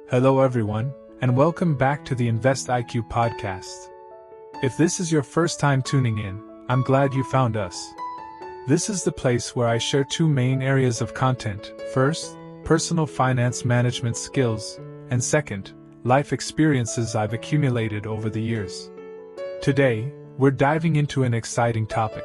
Hello everyone, and welcome back to the InvestIQ podcast. If this is your first time tuning in, I'm glad you found us. This is the place where I share two main areas of content. First, personal finance management skills, and second, life experiences I've accumulated over the years. Today, we're diving into an exciting topic.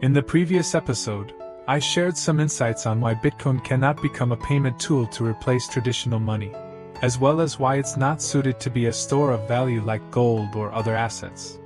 In the previous episode, I shared some insights on why Bitcoin cannot become a payment tool to replace traditional money, as well as why it's not suited to be a store of value like gold or other assets.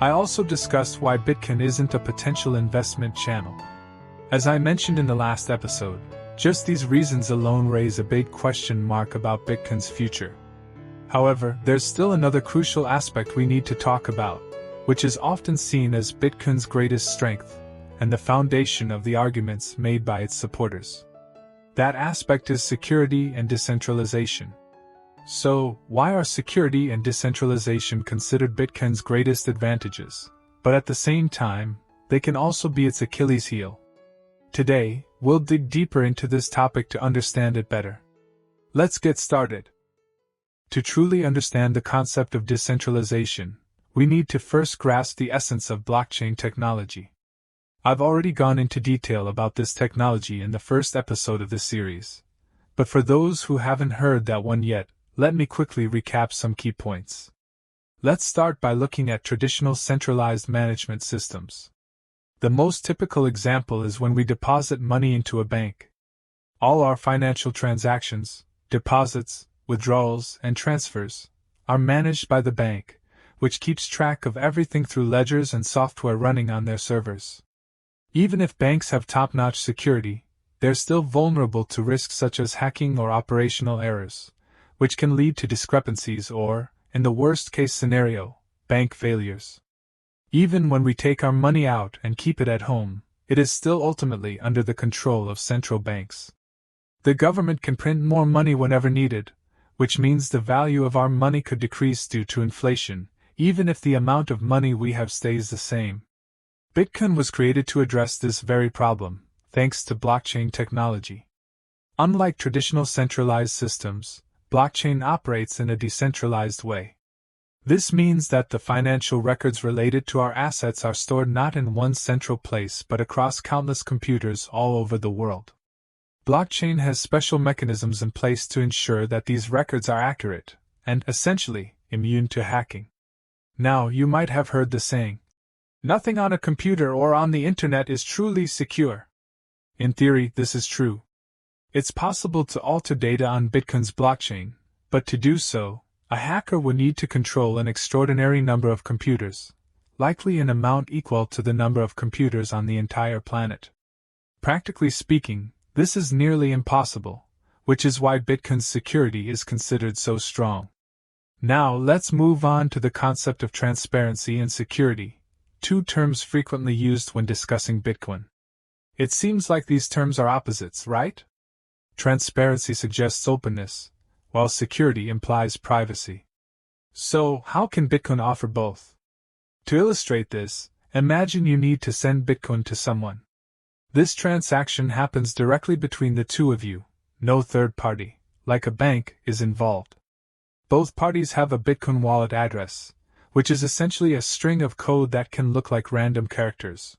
I also discussed why Bitcoin isn't a potential investment channel. As I mentioned in the last episode, just these reasons alone raise a big question mark about Bitcoin's future. However, there's still another crucial aspect we need to talk about, which is often seen as Bitcoin's greatest strength, and the foundation of the arguments made by its supporters. That aspect is security and decentralization. So, why are security and decentralization considered Bitcoin's greatest advantages, but at the same time, they can also be its Achilles heel? Today, we'll dig deeper into this topic to understand it better. Let's get started. To truly understand the concept of decentralization, we need to first grasp the essence of blockchain technology. I've already gone into detail about this technology in the first episode of this series, but for those who haven't heard that one yet, let me quickly recap some key points. Let's start by looking at traditional centralized management systems. The most typical example is when we deposit money into a bank. All our financial transactions, deposits, withdrawals, and transfers are managed by the bank, which keeps track of everything through ledgers and software running on their servers. Even if banks have top-notch security, they're still vulnerable to risks such as hacking or operational errors, which can lead to discrepancies or, in the worst-case scenario, bank failures. Even when we take our money out and keep it at home, it is still ultimately under the control of central banks. The government can print more money whenever needed, which means the value of our money could decrease due to inflation, even if the amount of money we have stays the same. Bitcoin was created to address this very problem, thanks to blockchain technology. Unlike traditional centralized systems, blockchain operates in a decentralized way. This means that the financial records related to our assets are stored not in one central place but across countless computers all over the world. Blockchain has special mechanisms in place to ensure that these records are accurate and, essentially, immune to hacking. Now, you might have heard the saying, "Nothing on a computer or on the internet is truly secure." In theory, this is true. It's possible to alter data on Bitcoin's blockchain, but to do so, a hacker would need to control an extraordinary number of computers, likely an amount equal to the number of computers on the entire planet. Practically speaking, this is nearly impossible, which is why Bitcoin's security is considered so strong. Now let's move on to the concept of transparency and security, two terms frequently used when discussing Bitcoin. It seems like these terms are opposites, right? Transparency suggests openness, while security implies privacy. So, how can Bitcoin offer both? To illustrate this, imagine you need to send Bitcoin to someone. This transaction happens directly between the two of you, no third party, like a bank, is involved. Both parties have a Bitcoin wallet address, which is essentially a string of code that can look like random characters.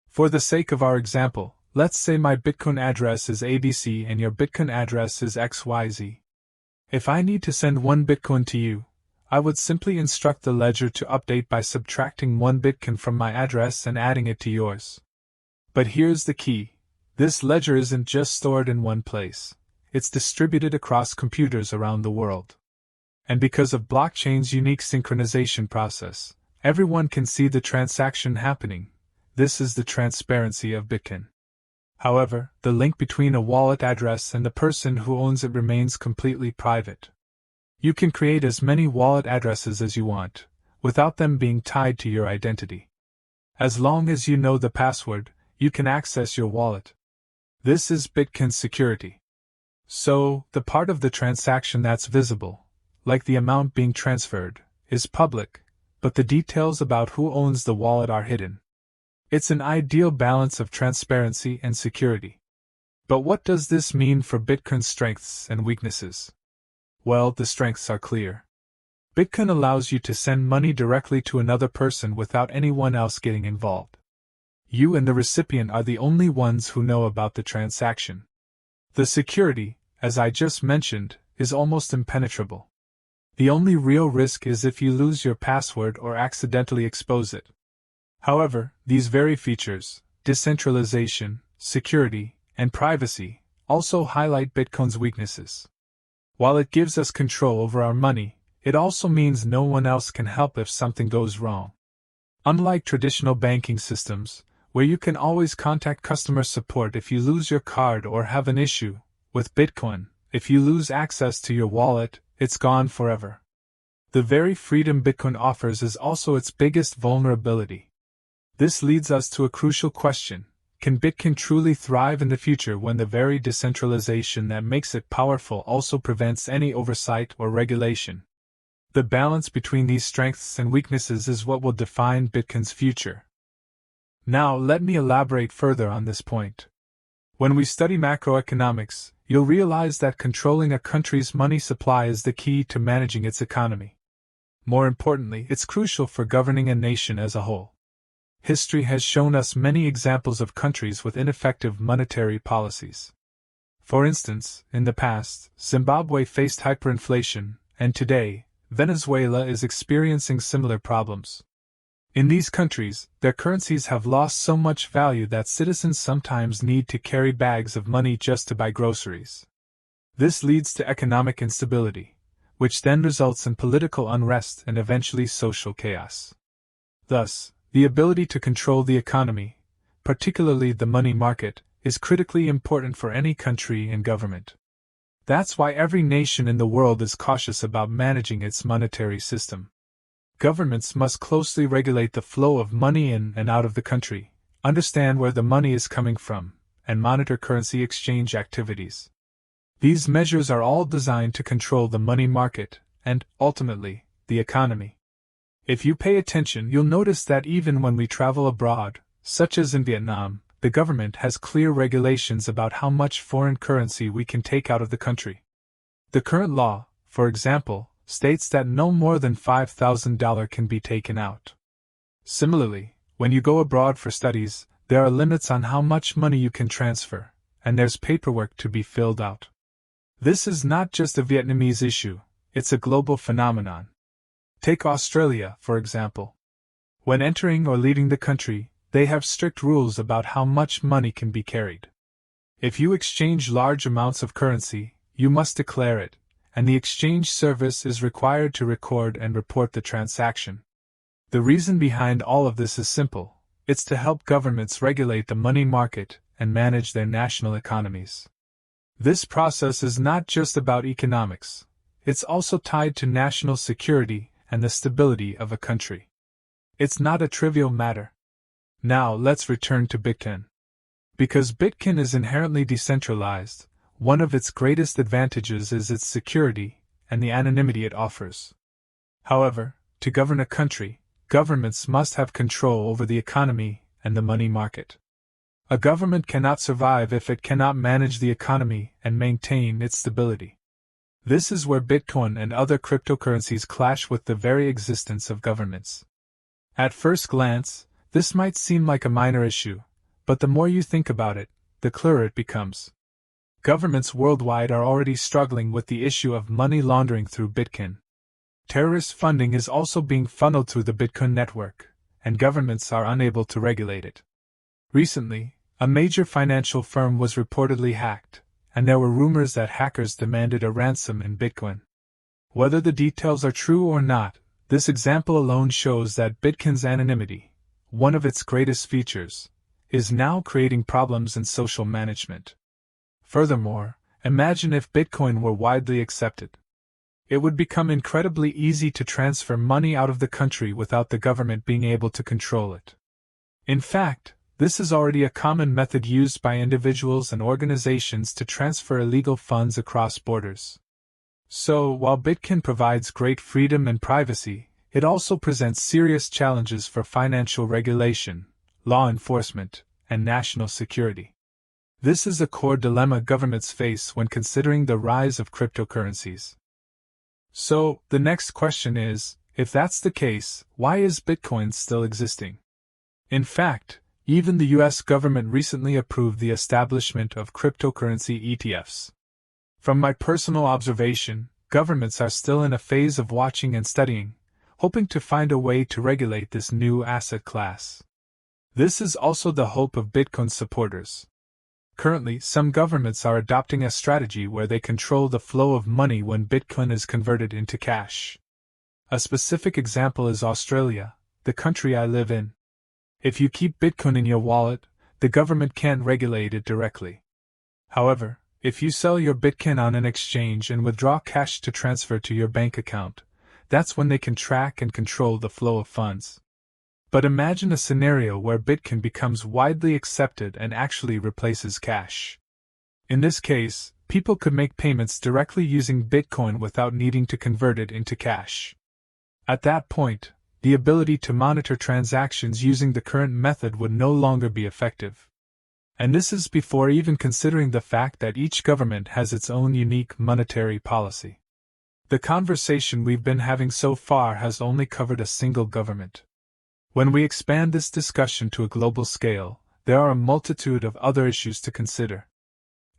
For the sake of our example, let's say my Bitcoin address is ABC and your Bitcoin address is XYZ. If I need to send one Bitcoin to you, I would simply instruct the ledger to update by subtracting one Bitcoin from my address and adding it to yours. But here's the key. This ledger isn't just stored in one place. It's distributed across computers around the world. And because of blockchain's unique synchronization process, everyone can see the transaction happening. This is the transparency of Bitcoin. However, the link between a wallet address and the person who owns it remains completely private. You can create as many wallet addresses as you want, without them being tied to your identity. As long as you know the password, you can access your wallet. This is Bitcoin's security. So, the part of the transaction that's visible, like the amount being transferred, is public, but the details about who owns the wallet are hidden. It's an ideal balance of transparency and security. But what does this mean for Bitcoin's strengths and weaknesses? Well, the strengths are clear. Bitcoin allows you to send money directly to another person without anyone else getting involved. You and the recipient are the only ones who know about the transaction. The security, as I just mentioned, is almost impenetrable. The only real risk is if you lose your password or accidentally expose it. However, these very features, decentralization, security, and privacy, also highlight Bitcoin's weaknesses. While it gives us control over our money, it also means no one else can help if something goes wrong. Unlike traditional banking systems, where you can always contact customer support if you lose your card or have an issue, with Bitcoin, if you lose access to your wallet, it's gone forever. The very freedom Bitcoin offers is also its biggest vulnerability. This leads us to a crucial question: can Bitcoin truly thrive in the future when the very decentralization that makes it powerful also prevents any oversight or regulation? The balance between these strengths and weaknesses is what will define Bitcoin's future. Now, let me elaborate further on this point. When we study macroeconomics, you'll realize that controlling a country's money supply is the key to managing its economy. More importantly, it's crucial for governing a nation as a whole. History has shown us many examples of countries with ineffective monetary policies. For instance, in the past, Zimbabwe faced hyperinflation, and today, Venezuela is experiencing similar problems. In these countries, their currencies have lost so much value that citizens sometimes need to carry bags of money just to buy groceries. This leads to economic instability, which then results in political unrest and eventually social chaos. Thus, the ability to control the economy, particularly the money market, is critically important for any country and government. That's why every nation in the world is cautious about managing its monetary system. Governments must closely regulate the flow of money in and out of the country, understand where the money is coming from, and monitor currency exchange activities. These measures are all designed to control the money market and, ultimately, the economy. If you pay attention, you'll notice that even when we travel abroad, such as in Vietnam, the government has clear regulations about how much foreign currency we can take out of the country. The current law, for example, states that no more than $5,000 can be taken out. Similarly, when you go abroad for studies, there are limits on how much money you can transfer, and there's paperwork to be filled out. This is not just a Vietnamese issue, it's a global phenomenon. Take Australia, for example. When entering or leaving the country, they have strict rules about how much money can be carried. If you exchange large amounts of currency, you must declare it, and the exchange service is required to record and report the transaction. The reason behind all of this is simple: it's to help governments regulate the money market and manage their national economies. This process is not just about economics, it's also tied to national security and the stability of a country. It's not a trivial matter. Now let's return to Bitcoin. Because Bitcoin is inherently decentralized, one of its greatest advantages is its security and the anonymity it offers. However, to govern a country, governments must have control over the economy and the money market. A government cannot survive if it cannot manage the economy and maintain its stability. This is where Bitcoin and other cryptocurrencies clash with the very existence of governments. At first glance, this might seem like a minor issue, but the more you think about it, the clearer it becomes. Governments worldwide are already struggling with the issue of money laundering through Bitcoin. Terrorist funding is also being funneled through the Bitcoin network, and governments are unable to regulate it. Recently, a major financial firm was reportedly hacked, and there were rumors that hackers demanded a ransom in Bitcoin. Whether the details are true or not, this example alone shows that Bitcoin's anonymity, one of its greatest features, is now creating problems in social management. Furthermore, imagine if Bitcoin were widely accepted. It would become incredibly easy to transfer money out of the country without the government being able to control it. In fact, this is already a common method used by individuals and organizations to transfer illegal funds across borders. So, while Bitcoin provides great freedom and privacy, it also presents serious challenges for financial regulation, law enforcement, and national security. This is a core dilemma governments face when considering the rise of cryptocurrencies. So, the next question is, if that's the case, why is Bitcoin still existing? In fact, even the US government recently approved the establishment of cryptocurrency ETFs. From my personal observation, governments are still in a phase of watching and studying, hoping to find a way to regulate this new asset class. This is also the hope of Bitcoin supporters. Currently, some governments are adopting a strategy where they control the flow of money when Bitcoin is converted into cash. A specific example is Australia, the country I live in. If you keep Bitcoin in your wallet, the government can't regulate it directly. However, if you sell your Bitcoin on an exchange and withdraw cash to transfer to your bank account, that's when they can track and control the flow of funds. But imagine a scenario where Bitcoin becomes widely accepted and actually replaces cash. In this case, people could make payments directly using Bitcoin without needing to convert it into cash. At that point, the ability to monitor transactions using the current method would no longer be effective. And this is before even considering the fact that each government has its own unique monetary policy. The conversation we've been having so far has only covered a single government. When we expand this discussion to a global scale, there are a multitude of other issues to consider.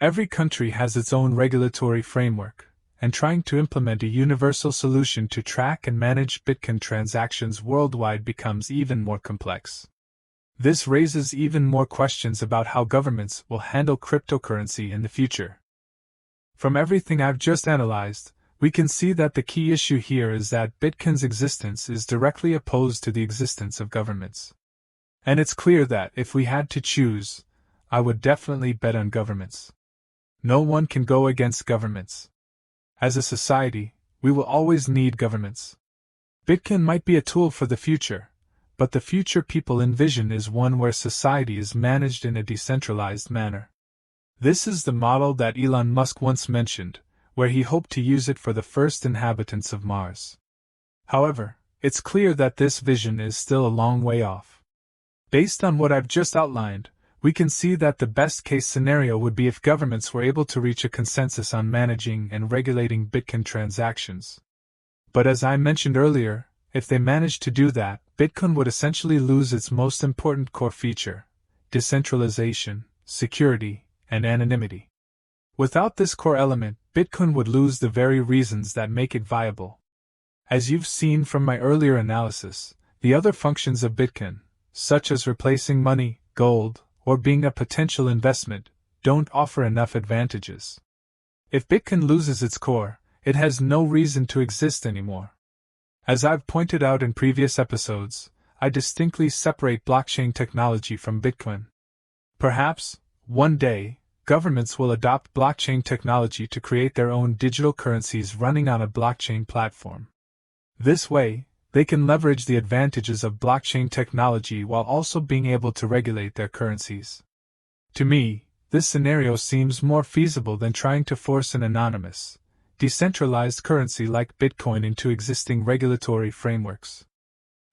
Every country has its own regulatory framework, and trying to implement a universal solution to track and manage Bitcoin transactions worldwide becomes even more complex. This raises even more questions about how governments will handle cryptocurrency in the future. From everything I've just analyzed, we can see that the key issue here is that Bitcoin's existence is directly opposed to the existence of governments. And it's clear that, if we had to choose, I would definitely bet on governments. No one can go against governments. As a society, we will always need governments. Bitcoin might be a tool for the future, but the future people envision is one where society is managed in a decentralized manner. This is the model that Elon Musk once mentioned, where he hoped to use it for the first inhabitants of Mars. However, it's clear that this vision is still a long way off. Based on what I've just outlined, we can see that the best-case scenario would be if governments were able to reach a consensus on managing and regulating Bitcoin transactions. But as I mentioned earlier, if they managed to do that, Bitcoin would essentially lose its most important core feature: decentralization, security, and anonymity. Without this core element, Bitcoin would lose the very reasons that make it viable. As you've seen from my earlier analysis, the other functions of Bitcoin, such as replacing money, gold, or being a potential investment, don't offer enough advantages. If Bitcoin loses its core, it has no reason to exist anymore. As I've pointed out in previous episodes, I distinctly separate blockchain technology from Bitcoin. Perhaps, one day, governments will adopt blockchain technology to create their own digital currencies running on a blockchain platform. This way, they can leverage the advantages of blockchain technology while also being able to regulate their currencies. To me, this scenario seems more feasible than trying to force an anonymous, decentralized currency like Bitcoin into existing regulatory frameworks.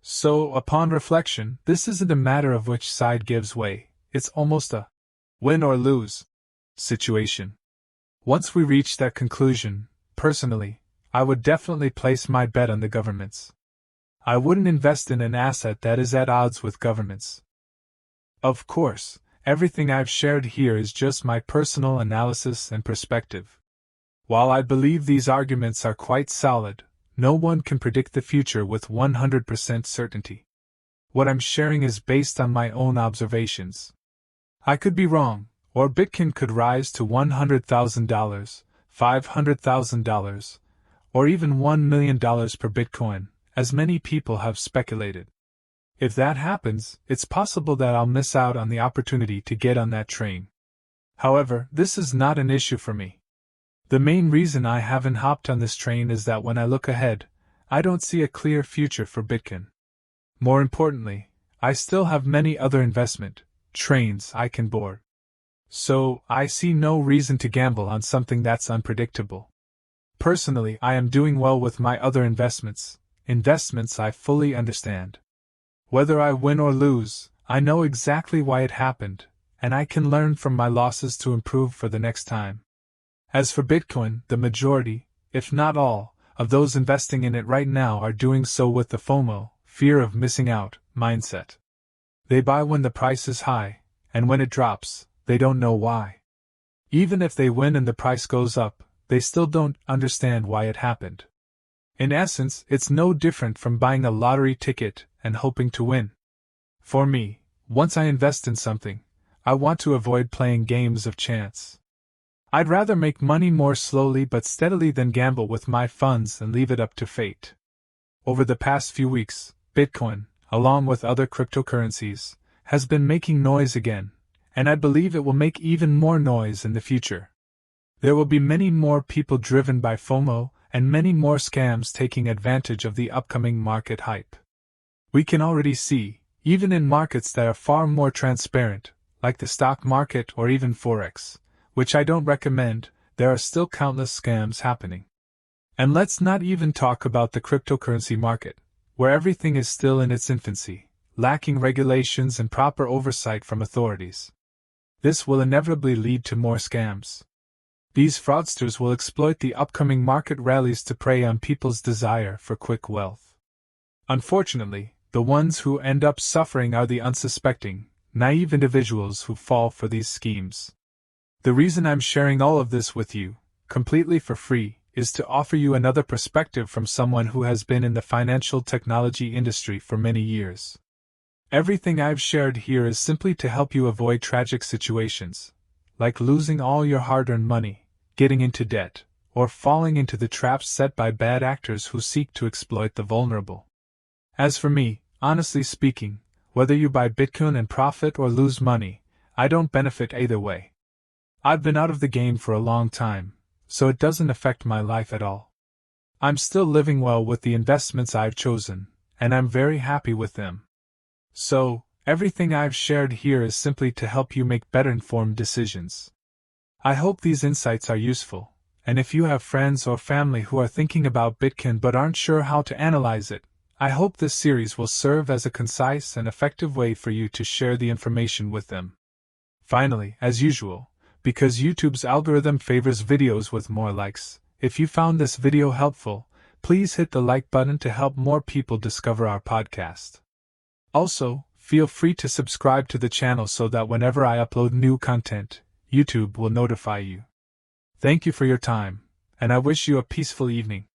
So, upon reflection, this isn't a matter of which side gives way, it's almost a win or lose situation. Once we reach that conclusion, personally, I would definitely place my bet on the governments. I wouldn't invest in an asset that is at odds with governments. Of course, everything I've shared here is just my personal analysis and perspective. While I believe these arguments are quite solid, no one can predict the future with 100% certainty. What I'm sharing is based on my own observations. I could be wrong, or Bitcoin could rise to $100,000, $500,000, or even $1 million per Bitcoin, as many people have speculated. If that happens, it's possible that I'll miss out on the opportunity to get on that train. However, this is not an issue for me. The main reason I haven't hopped on this train is that when I look ahead, I don't see a clear future for Bitcoin. More importantly, I still have many other investment trains I can board. So, I see no reason to gamble on something that's unpredictable. Personally, I am doing well with my other investments I fully understand. Whether I win or lose, I know exactly why it happened, and I can learn from my losses to improve for the next time. As for Bitcoin, the majority, if not all, of those investing in it right now are doing so with the FOMO, fear of missing out, mindset. They buy when the price is high, and when it drops, they don't know why. Even if they win and the price goes up, they still don't understand why it happened. In essence, it's no different from buying a lottery ticket and hoping to win. For me, once I invest in something, I want to avoid playing games of chance. I'd rather make money more slowly but steadily than gamble with my funds and leave it up to fate. Over the past few weeks, Bitcoin, along with other cryptocurrencies, has been making noise again, and I believe it will make even more noise in the future. There will be many more people driven by FOMO, and many more scams taking advantage of the upcoming market hype. We can already see, even in markets that are far more transparent, like the stock market or even Forex, which I don't recommend, there are still countless scams happening. And let's not even talk about the cryptocurrency market, where everything is still in its infancy, lacking regulations and proper oversight from authorities. This will inevitably lead to more scams. These fraudsters will exploit the upcoming market rallies to prey on people's desire for quick wealth. Unfortunately, the ones who end up suffering are the unsuspecting, naive individuals who fall for these schemes. The reason I'm sharing all of this with you, completely for free, is to offer you another perspective from someone who has been in the financial technology industry for many years. Everything I've shared here is simply to help you avoid tragic situations, like losing all your hard-earned money, getting into debt, or falling into the traps set by bad actors who seek to exploit the vulnerable. As for me, honestly speaking, whether you buy Bitcoin and profit or lose money, I don't benefit either way. I've been out of the game for a long time, so it doesn't affect my life at all. I'm still living well with the investments I've chosen, and I'm very happy with them. So, everything I've shared here is simply to help you make better informed decisions. I hope these insights are useful, and if you have friends or family who are thinking about Bitcoin but aren't sure how to analyze it, I hope this series will serve as a concise and effective way for you to share the information with them. Finally, as usual, because YouTube's algorithm favors videos with more likes, if you found this video helpful, please hit the like button to help more people discover our podcast. Also, feel free to subscribe to the channel so that whenever I upload new content, YouTube will notify you. Thank you for your time, and I wish you a peaceful evening.